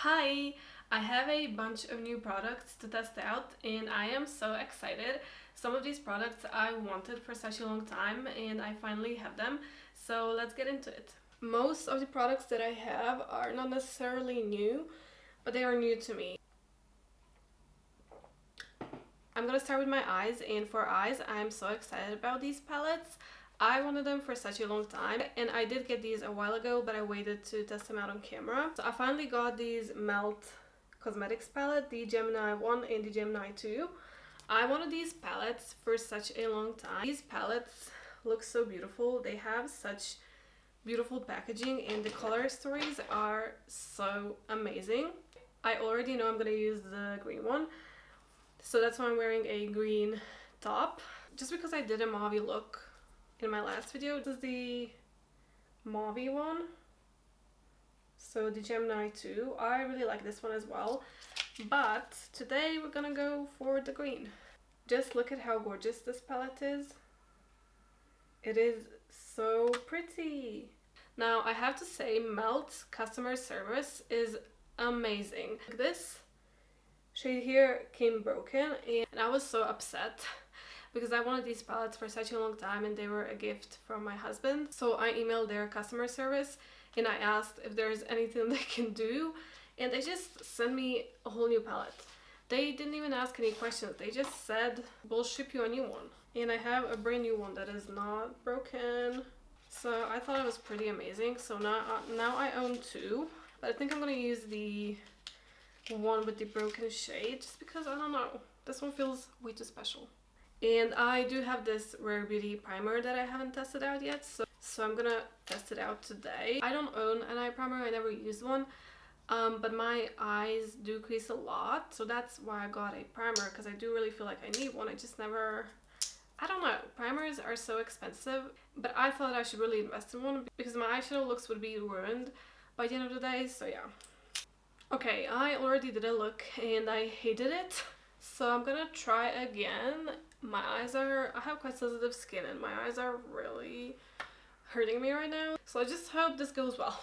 Hi! I have a bunch of new products to test out and I am so excited. Some of these products I wanted for such a long time and I finally have them, so let's get into it. Most of the products that I have are not necessarily new, but they are new to me. I'm gonna start with my eyes, and for eyes I'm so excited about these palettes. I wanted them for such a long time and I did get these a while ago, but I waited to test them out on camera. So I finally got these Melt Cosmetics palette, the Gemini 1 and the Gemini 2. I wanted these palettes for such a long time. These palettes look so beautiful. They have such beautiful packaging and the color stories are so amazing. I already know I'm gonna use the green one, so that's why I'm wearing a green top. Just because I did a mauve look in my last video. This is the mauve one. So the Gemini 2. I really like this one as well. But today we're gonna go for the green. Just look at how gorgeous this palette is. It is so pretty. Now I have to say Melt's customer service is amazing. This shade here came broken and I was so upset because I wanted these palettes for such a long time and they were a gift from my husband. So I emailed their customer service and I asked if there's anything they can do, and they just sent me a whole new palette. They didn't even ask any questions. They just said, we'll ship you a new one. And I have a brand new one that is not broken. So I thought it was pretty amazing. So now I own two, but I think I'm gonna use the one with the broken shade just because, I don't know, this one feels way too special. And I do have this Rare Beauty primer that I haven't tested out yet, so I'm gonna test it out today. I don't own an eye primer, I never used one, but my eyes do crease a lot, so that's why I got a primer, because I do really feel like I need one. I just never, I don't know, primers are so expensive, but I thought I should really invest in one because my eyeshadow looks would be ruined by the end of the day, so yeah. Okay, I already did a look and I hated it, so I'm gonna try again. I have quite sensitive skin and my eyes are really hurting me right now, so I just hope this goes well.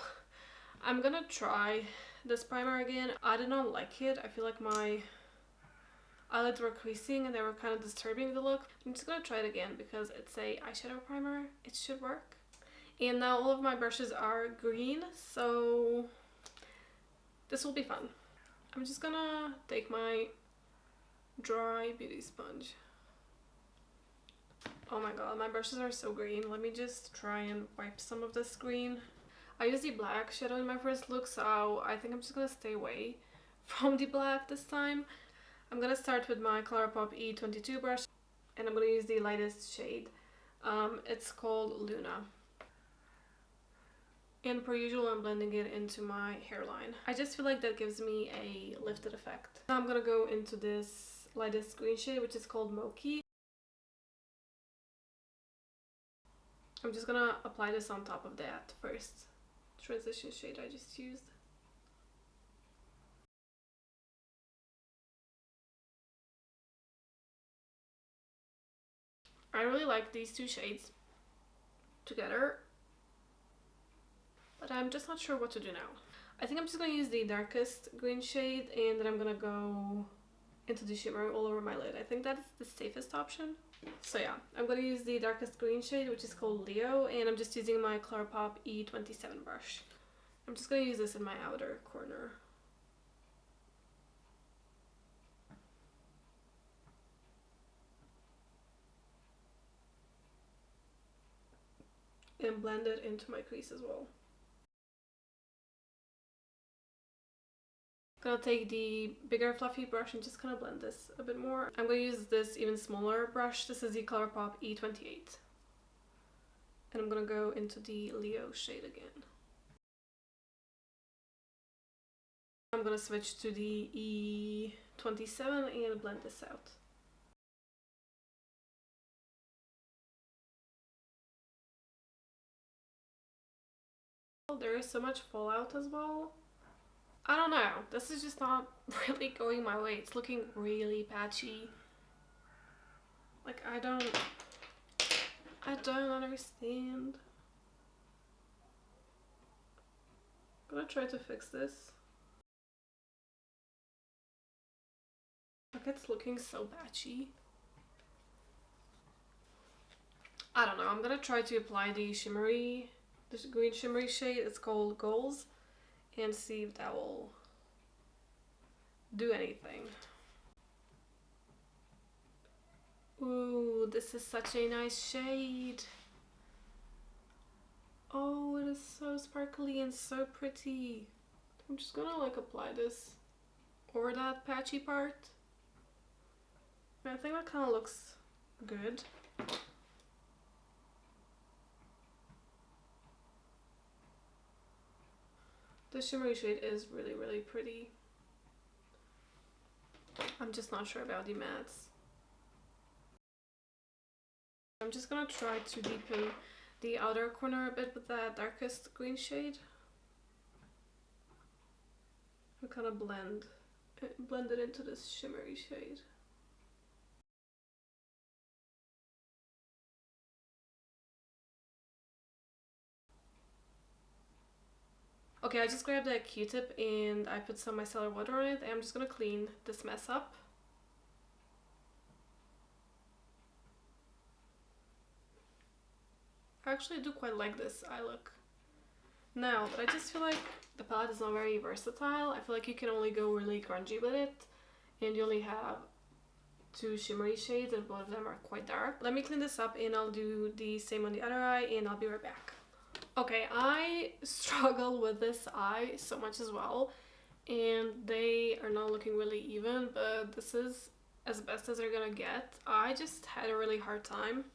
I'm gonna try this primer again. I did not like it. I feel like my eyelids were creasing and they were kind of disturbing the look. I'm just gonna try it again because it's a eyeshadow primer. It should work. And now all of my brushes are green, so this will be fun. I'm just gonna take my dry beauty sponge. Oh my god, my brushes are so green. Let me just try and wipe some of this green. I used the black shadow in my first look, so I think I'm just gonna stay away from the black this time. I'm gonna start with my ColourPop E22 brush and I'm gonna use the lightest shade. It's called Luna. And per usual, I'm blending it into my hairline. I just feel like that gives me a lifted effect. Now I'm gonna go into this lightest green shade, which is called Mochi. I'm just gonna apply this on top of that first transition shade I just used. I really like these two shades together, but I'm just not sure what to do now. I think I'm just gonna use the darkest green shade and then I'm gonna go into the shimmer all over my lid. I think that's the safest option. So yeah, I'm gonna use the darkest green shade, which is called Leo, and I'm just using my ColourPop E27 brush. I'm just gonna use this in my outer corner. And blend it into my crease as well. I'm gonna take the bigger fluffy brush and just kind of blend this a bit more. I'm gonna use this even smaller brush. This is the ColourPop E28. And I'm gonna go into the Leo shade again. I'm gonna switch to the E27 and blend this out. There is so much fallout as well. I don't know, this is just not really going my way. It's looking really patchy. Like, I don't understand. I'm gonna try to fix this. Like, it's looking so patchy. I don't know, I'm gonna try to apply the shimmery, this green shimmery shade, it's called Goals, and see if that will do anything. Ooh, this is such a nice shade. Oh, it is so sparkly and so pretty. I'm just gonna like apply this over that patchy part. I think that kind of looks good. The shimmery shade is really, really pretty. I'm just not sure about the mattes. I'm just gonna try to deepen the outer corner a bit with that darkest green shade. And kind of blend it into this shimmery shade. Okay, I just grabbed a Q-tip and I put some micellar water on it, and I'm just gonna clean this mess up. I actually do quite like this eye look now, but I just feel like the palette is not very versatile. I feel like you can only go really grungy with it, and you only have two shimmery shades and both of them are quite dark. Let me clean this up and I'll do the same on the other eye and I'll be right back. Okay, I struggle with this eye so much as well, and they are not looking really even, but this is as best as they're gonna get. I just had a really hard time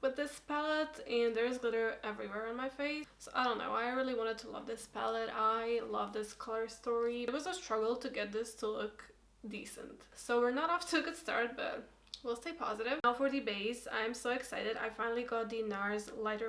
with this palette, and there's glitter everywhere on my face. So I don't know, I really wanted to love this palette. I love this color story. It was a struggle to get this to look decent. So we're not off to a good start, but we'll stay positive. Now for the base, I'm so excited. I finally got the NARS Light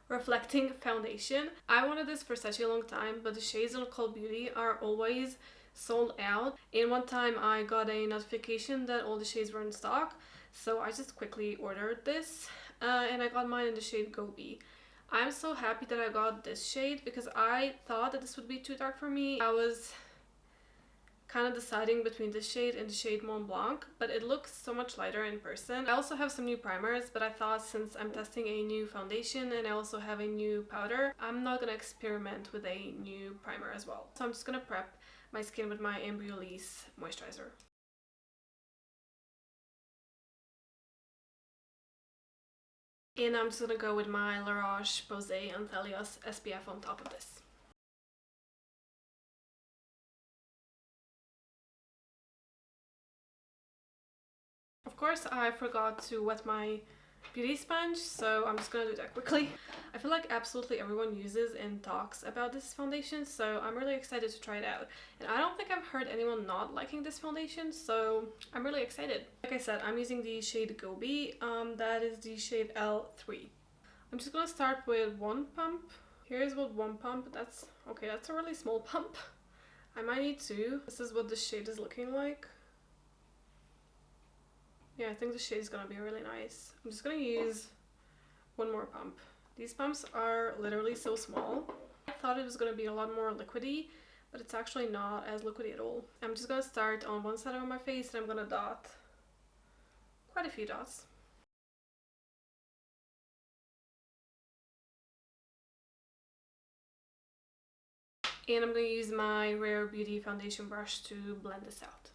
Reflecting Foundation. I wanted this for such a long time, but the shades on Cult Beauty are always sold out. And one time I got a notification that all the shades were in stock, so I just quickly ordered this, and I got mine in the shade Gobi. I'm so happy that I got this shade because I thought that this would be too dark for me. I was kind of deciding between this shade and the shade Mont Blanc, but it looks so much lighter in person. I also have some new primers, but I thought since I'm testing a new foundation and I also have a new powder, I'm not gonna experiment with a new primer as well. So I'm just gonna prep my skin with my Embryolisse moisturizer. And I'm just gonna go with my La Roche-Posay Anthelios SPF on top of this. Of course, I forgot to wet my beauty sponge, so I'm just gonna do that quickly. I feel like absolutely everyone uses and talks about this foundation, so I'm really excited to try it out. And I don't think I've heard anyone not liking this foundation, so I'm really excited. Like I said, I'm using the shade Gobi, that is the shade L3. I'm just gonna start with one pump. Here's what one pump, that's a really small pump. I might need two. This is what the shade is looking like. Yeah, I think the shade is gonna be really nice. I'm just gonna use one more pump. These pumps are literally so small. I thought it was gonna be a lot more liquidy, but it's actually not as liquidy at all. I'm just gonna start on one side of my face and I'm gonna dot quite a few dots. And I'm gonna use my Rare Beauty foundation brush to blend this out.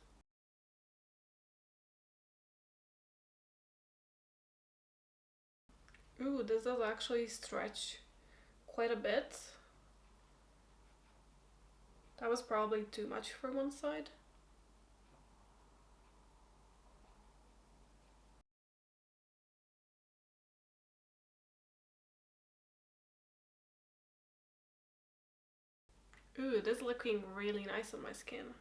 Ooh, this does actually stretch quite a bit. That was probably too much for one side. Ooh, this is looking really nice on my skin.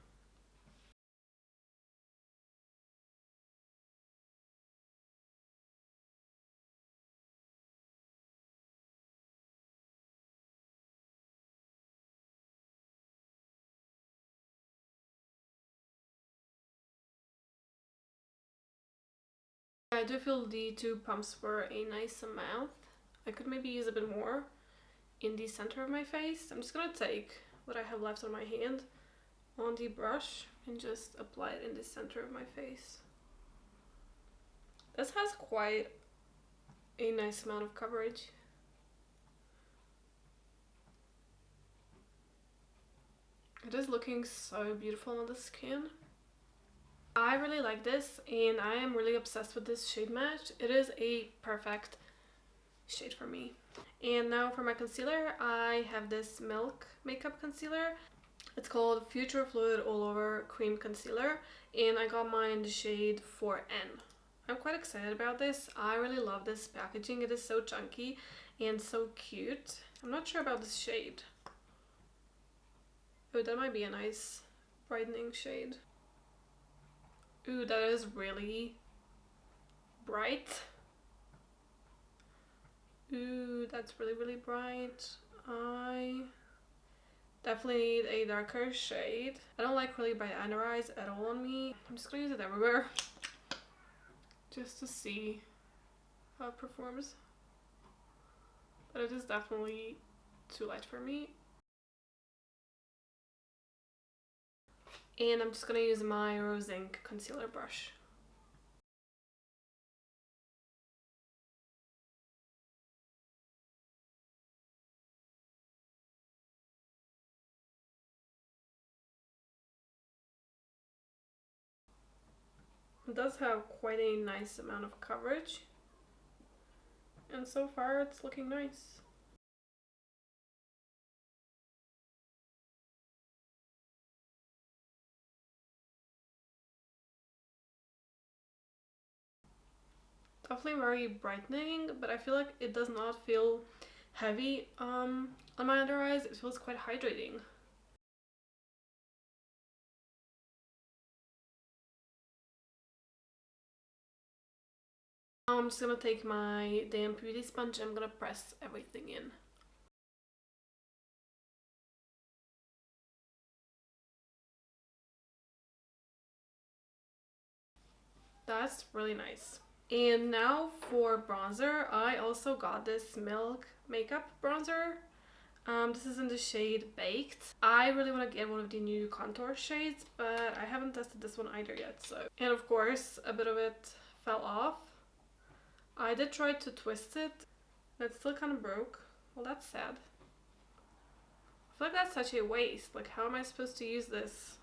I do feel the two pumps were a nice amount. I could maybe use a bit more in the center of my face. I'm just gonna take what I have left on my hand on the brush and just apply it in the center of my face. This has quite a nice amount of coverage. It is looking so beautiful on the skin. I really like this and I am really obsessed with this shade match. It is a perfect shade for me. And now for my concealer, I have this Milk makeup concealer. It's called Future Fluid All Over Cream Concealer and I got mine in the shade 4N. I'm quite excited about this. I really love this packaging. It is so chunky and so cute. I'm not sure about this shade. Oh, that might be a nice brightening shade. Ooh, that is really bright. Ooh, that's really, really bright. I definitely need a darker shade. I don't like really bright under eyes at all on me. I'm just gonna use it everywhere just to see how it performs. But it is definitely too light for me. And I'm just gonna use my Rose Ink concealer brush. It does have quite a nice amount of coverage, and so far it's looking nice. Definitely very brightening, but I feel like it does not feel heavy on my under eyes. It feels quite hydrating. I'm just gonna take my damp beauty sponge and I'm gonna press everything in. That's really nice. And now for bronzer, I also got this Milk makeup bronzer. This is in the shade Baked. I really want to get one of the new contour shades, but I haven't tested this one either yet. So, and of course, a bit of it fell off. I did try to twist it, and it still kind of broke. Well, that's sad. I feel like that's such a waste. Like, how am I supposed to use this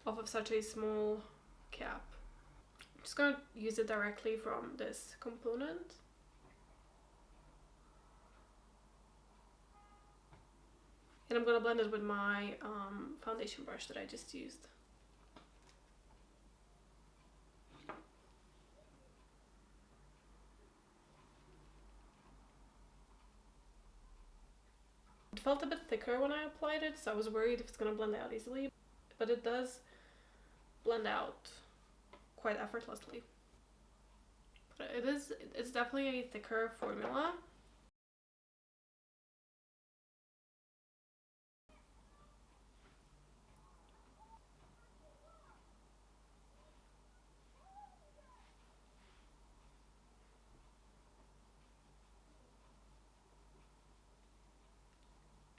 off of such a small cap? I'm just gonna use it directly from this component. And I'm gonna blend it with my foundation brush that I just used. It felt a bit thicker when I applied it, so I was worried if it's gonna blend out easily, but it does blend out quite effortlessly. But it's definitely a thicker formula.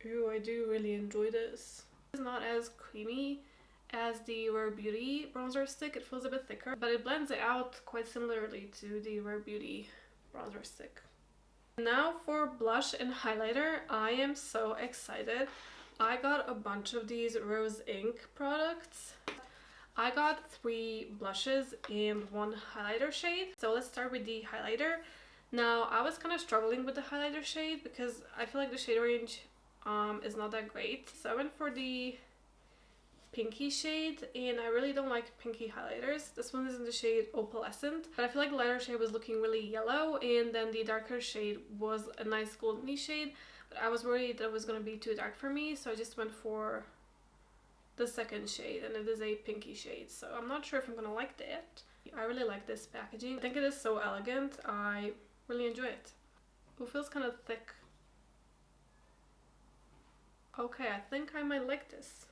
Ooh, I do really enjoy this. It's not as creamy as the Rare Beauty bronzer stick. It feels a bit thicker, but it blends out quite similarly to the Rare Beauty bronzer stick. Now for blush and highlighter, I am so excited. I got a bunch of these Rose Ink products. I got 3 blushes and 1 highlighter shade. So let's start with the highlighter. Now I was kind of struggling with the highlighter shade because I feel like the shade range is not that great. So I went for the pinky shade, and I really don't like pinky highlighters. This one is in the shade Opalescent, but I feel like the lighter shade was looking really yellow, and then the darker shade was a nice goldeny shade, but I was worried that it was going to be too dark for me, so I just went for the second shade, and it is a pinky shade, so I'm not sure if I'm going to like that. I really like this packaging. I think it is so elegant. I really enjoy it. It feels kind of thick. Okay, I think I might like this.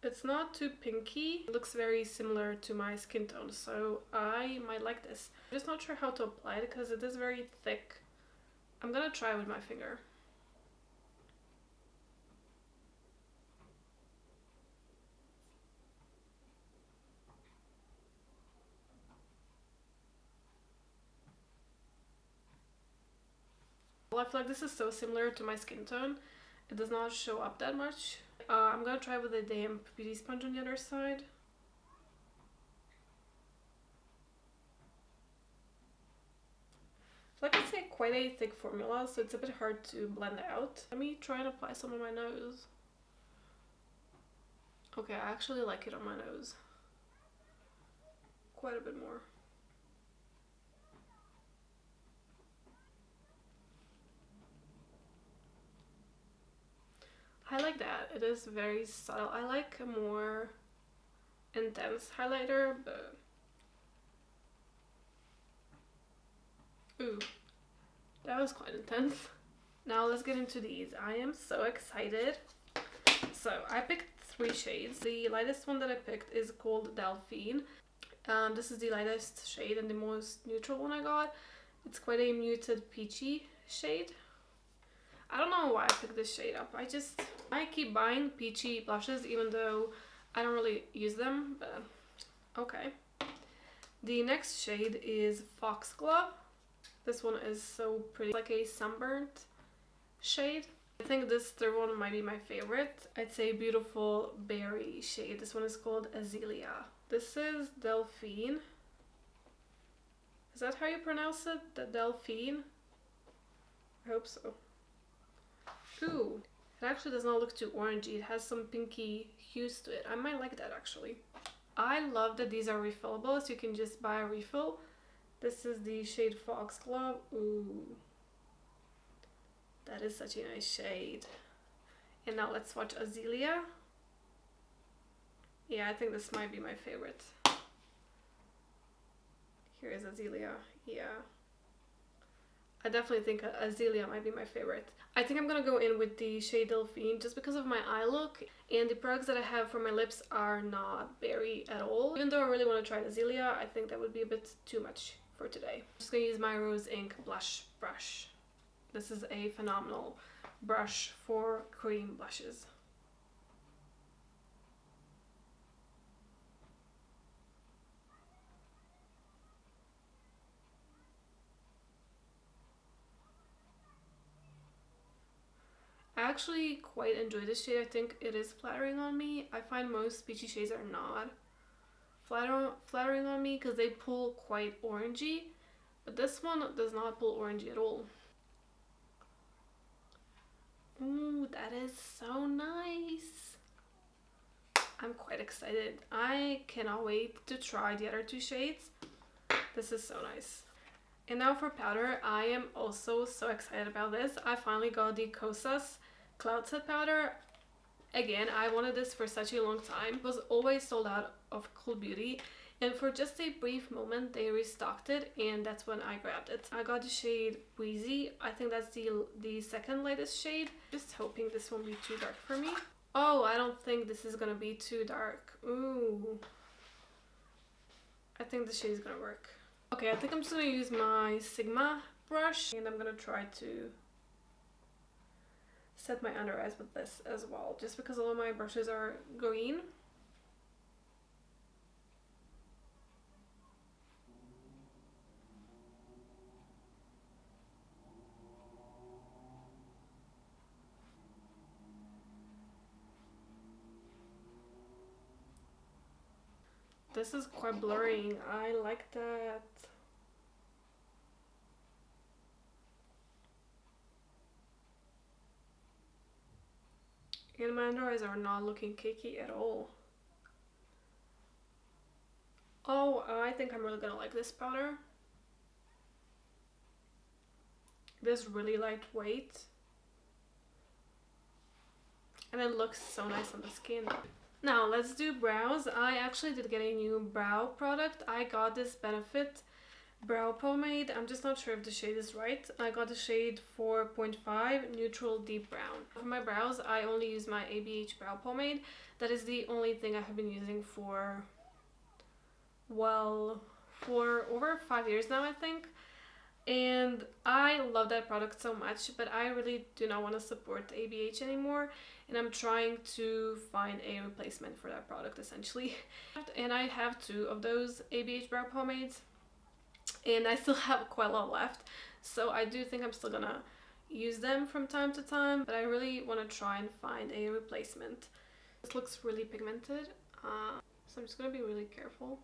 It's not too pinky. It looks very similar to my skin tone, so I might like this. I'm just not sure how to apply it because it is very thick. I'm gonna try with my finger. Well, I feel like this is so similar to my skin tone. It does not show up that much. I'm gonna try with a damp beauty sponge on the other side. Like it's quite a thick formula, so it's a bit hard to blend out. Let me try and apply some on my nose. Okay, I actually like it on my nose. Quite a bit more. I like that. It is very subtle. I like a more intense highlighter, but ooh, that was quite intense. Now let's get into these. I am so excited. So I picked 3 shades. The lightest one that I picked is called Delphine. This is the lightest shade and the most neutral one I got. It's quite a muted peachy shade. I don't know why I picked this shade up. I keep buying peachy blushes even though I don't really use them, but okay. The next shade is Foxglove. This one is so pretty, like a sunburnt shade. I think this third one might be my favorite. It's a beautiful berry shade. This one is called Azalea. This is Delphine. Is that how you pronounce it? The Delphine? I hope so. Ooh, it actually does not look too orangey. It has some pinky hues to it. I might like that actually. I love that these are refillable, so you can just buy a refill. This is the shade Foxglove. Ooh, that is such a nice shade. And now let's swatch Azalea. Yeah, I think this might be my favorite. Here is Azalea. Yeah, I definitely think Azalea might be my favorite. I think I'm gonna go in with the shade Delphine just because of my eye look, and the products that I have for my lips are not berry at all. Even though I really want to try Azalea, I think that would be a bit too much for today. I'm just gonna use my Rose Ink blush brush. This is a phenomenal brush for cream blushes. I actually quite enjoy this shade. I think it is flattering on me. I find most peachy shades are not flattering on me because they pull quite orangey, but this one does not pull orangey at all. Ooh, that is so nice. I'm quite excited. I cannot wait to try the other 2 shades. This is so nice. And now for powder, I am also so excited about this. I finally got the Kosas Cloud Set powder. Again, I wanted this for such a long time. It was always sold out of Cool Beauty, and for just a brief moment they restocked it, and that's when I grabbed it. I got the shade Breezy. I think that's the second lightest shade. Just hoping this won't be too dark for me. Oh, I don't think this is gonna be too dark. Ooh, I think the shade is gonna work. Okay, I think I'm just gonna use my Sigma brush, and I'm gonna try to set my under eyes with this as well, just because all of my brushes are green. This is quite blurring. I like that. And my under eyes are not looking cakey at all. Oh, I think I'm really gonna like this powder. It is really lightweight. And it looks so nice on the skin. Now let's do brows. I actually did get a new brow product. I got this Benefit brow pomade. I'm just not sure if the shade is right. I got the shade 4.5 Neutral Deep Brown. For my brows, I only use my ABH brow pomade. That is the only thing I have been using for, well, for over 5 years now, I think. And I love that product so much, but I really do not want to support ABH anymore, and I'm trying to find a replacement for that product essentially. And I have 2 of those ABH brow pomades, and I still have quite a lot left, so I do think I'm still gonna use them from time to time, but I really want to try and find a replacement. This looks really pigmented, so I'm just gonna be really careful.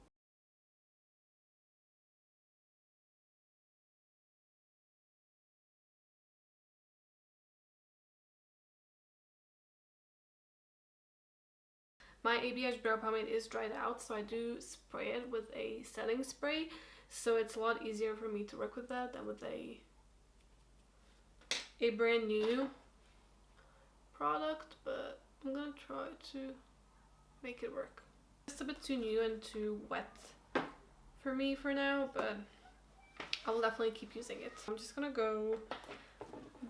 My ABH brow pomade is dried out, so I do spray it with a setting spray, so it's a lot easier for me to work with that than with a brand new product, but I'm gonna try to make it work. It's a bit too new and too wet for me for now, but I will definitely keep using it. I'm just gonna go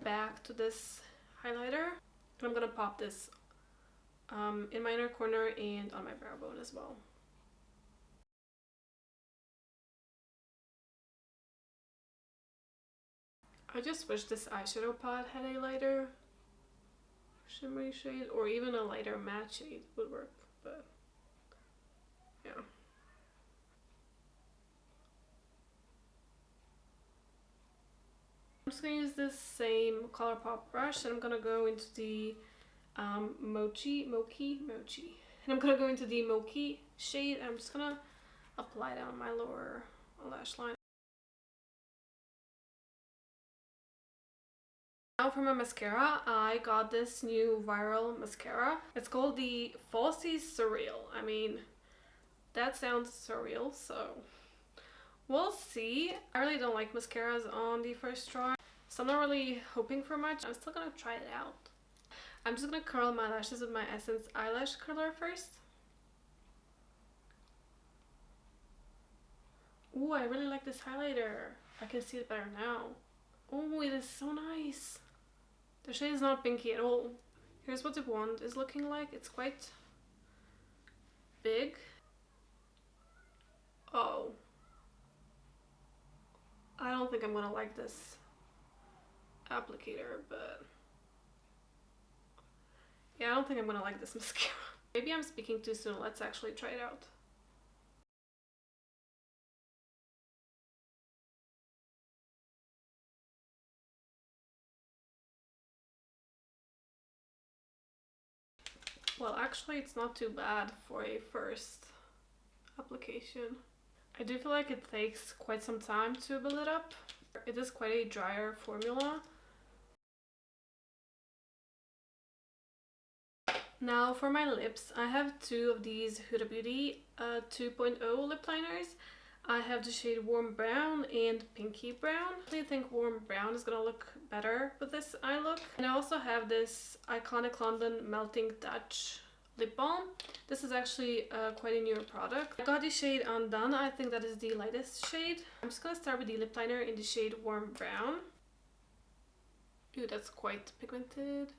back to this highlighter, and I'm gonna pop this in my inner corner and on my brow bone as well. I just wish this eyeshadow palette had a lighter shimmery shade, or even a lighter matte shade would work, but yeah. I'm just gonna use this same ColourPop brush, and I'm gonna go into the Mochi, and I'm gonna go into the Mochi shade, and I'm just gonna apply that on my lower lash line. Now for my mascara, I got this new viral mascara. It's called the Falsies Surreal. I mean, that sounds surreal, so we'll see. I really don't like mascaras on the first try, so I'm not really hoping for much. I'm still gonna try it out. I'm just gonna curl my lashes with my Essence eyelash curler first. Ooh, I really like this highlighter. I can see it better now. Oh, it is so nice. The shade is not pinky at all. Here's what the wand is looking like. It's quite big. Oh. I don't think I'm gonna like this applicator, but yeah, I don't think I'm gonna like this mascara. Maybe I'm speaking too soon. Let's actually try it out. Well, actually, it's not too bad for a first application. I do feel like it takes quite some time to build it up. It is quite a drier formula. Now for my lips, I have two of these Huda Beauty 2.0 lip liners. I have the shade Warm Brown and Pinky Brown. I think Warm Brown is gonna look better with this eye look. And I also have this Iconic London Melting Touch lip balm. This is actually quite a newer product. I got the shade Undone. I think that is the lightest shade. I'm just gonna start with the lip liner in the shade Warm Brown. Ooh, that's quite pigmented.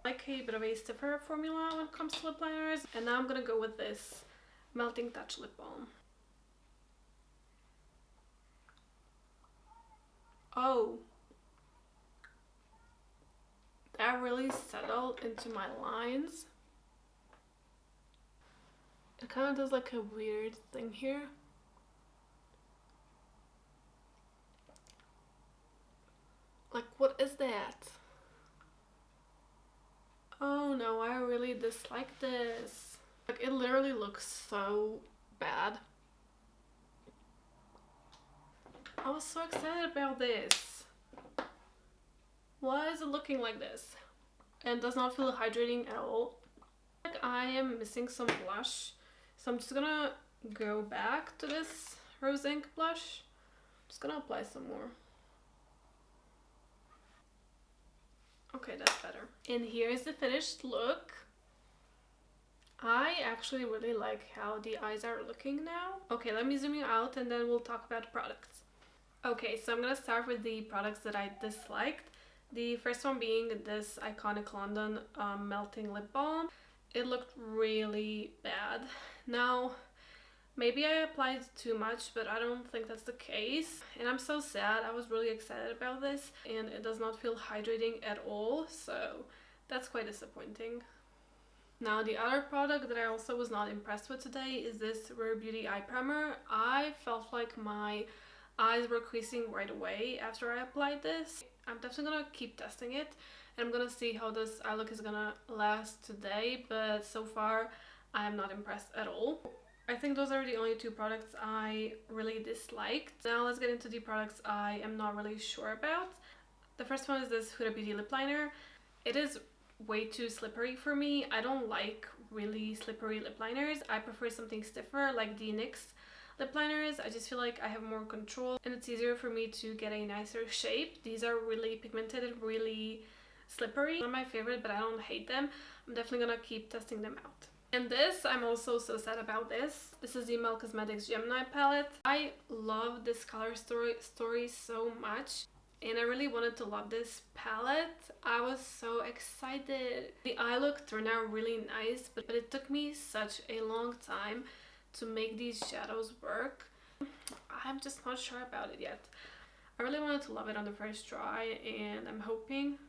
I like a bit of a stiffer formula when it comes to lip liners, and now I'm gonna go with this Melting Touch lip balm. Oh, that really settled into my lines. It kind of does like a weird thing here. Like, what is that? Oh no, I really dislike this. Like, it literally looks so bad. I was so excited about this. Why is it looking like this? And does not feel hydrating at all. Like, I am missing some blush, so I'm just gonna go back to this Rose Ink blush. I'm just gonna apply some more. Okay, that's better. And here's the finished look. I actually really like how the eyes are looking now. Okay, let me zoom you out and then we'll talk about the products. Okay, so I'm gonna start with the products that I disliked. The first one being this Iconic London Melting Lip Balm. It looked really bad. Now, Maybe I applied too much, but I don't think that's the case. And I'm so sad. I was really excited about this and it does not feel hydrating at all. So that's quite disappointing. Now the other product that I also was not impressed with today is this Rare Beauty eye primer. I felt like my eyes were creasing right away after I applied this. I'm definitely gonna keep testing it and I'm gonna see how this eye look is gonna last today, but so far I'm not impressed at all. I think those are the only two products I really disliked. Now let's get into the products I am not really sure about. The first one is this Huda Beauty lip liner. It is way too slippery for me. I don't like really slippery lip liners. I prefer something stiffer like the NYX lip liners. I just feel like I have more control and it's easier for me to get a nicer shape. These are really pigmented, really slippery. Not my favorite, but I don't hate them. I'm definitely gonna keep testing them out. And this, I'm also so sad about this. This is the Mel Cosmetics Gemini palette. I love this color story so much. And I really wanted to love this palette. I was so excited. The eye look turned out really nice, but it took me such a long time to make these shadows work. I'm just not sure about it yet. I really wanted to love it on the first try and I'm hoping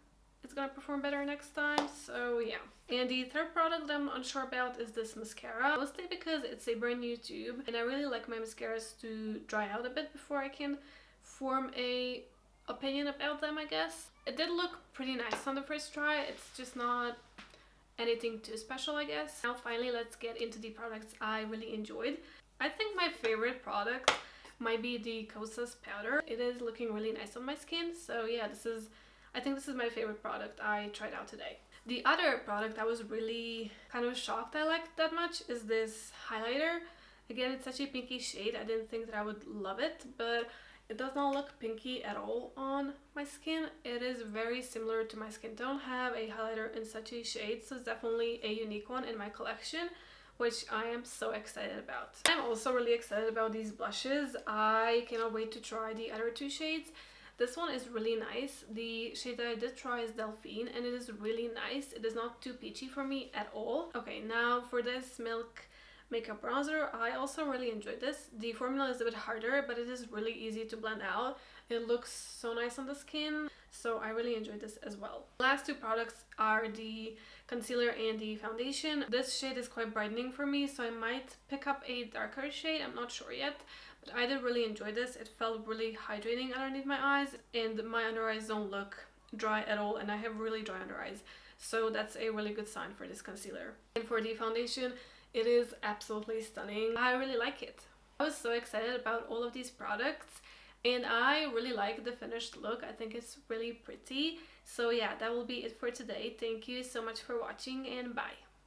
it's gonna perform better next time, so yeah. And the third product that I'm unsure about is this mascara. Mostly because it's a brand new tube and I really like my mascaras to dry out a bit before I can form a opinion about them, I guess. It did look pretty nice on the first try. It's just not anything too special, I guess. Now finally let's get into the products I really enjoyed. I think my favorite product might be the Kosas powder. It is looking really nice on my skin, so yeah, I think this is my favorite product I tried out today. The other product I was really kind of shocked I liked that much is this highlighter. Again, it's such a pinky shade. I didn't think that I would love it, but it does not look pinky at all on my skin. It is very similar to my skin tone. I have a highlighter in such a shade, so it's definitely a unique one in my collection, which I am so excited about. I'm also really excited about these blushes. I cannot wait to try the other two shades. This one is really nice. The shade that I did try is Delphine and it is really nice. It is not too peachy for me at all. Okay, now for this Milk makeup bronzer, I also really enjoyed this. The formula is a bit harder, but it is really easy to blend out. It looks so nice on the skin, so I really enjoyed this as well. The last two products are the concealer and the foundation. This shade is quite brightening for me, so I might pick up a darker shade. I'm not sure yet. But I did really enjoy this. It felt really hydrating underneath my eyes and my under eyes don't look dry at all and I have really dry under eyes. So that's a really good sign for this concealer. And for the foundation, it is absolutely stunning. I really like it. I was so excited about all of these products and I really like the finished look. I think it's really pretty. So yeah, that will be it for today. Thank you so much for watching and bye.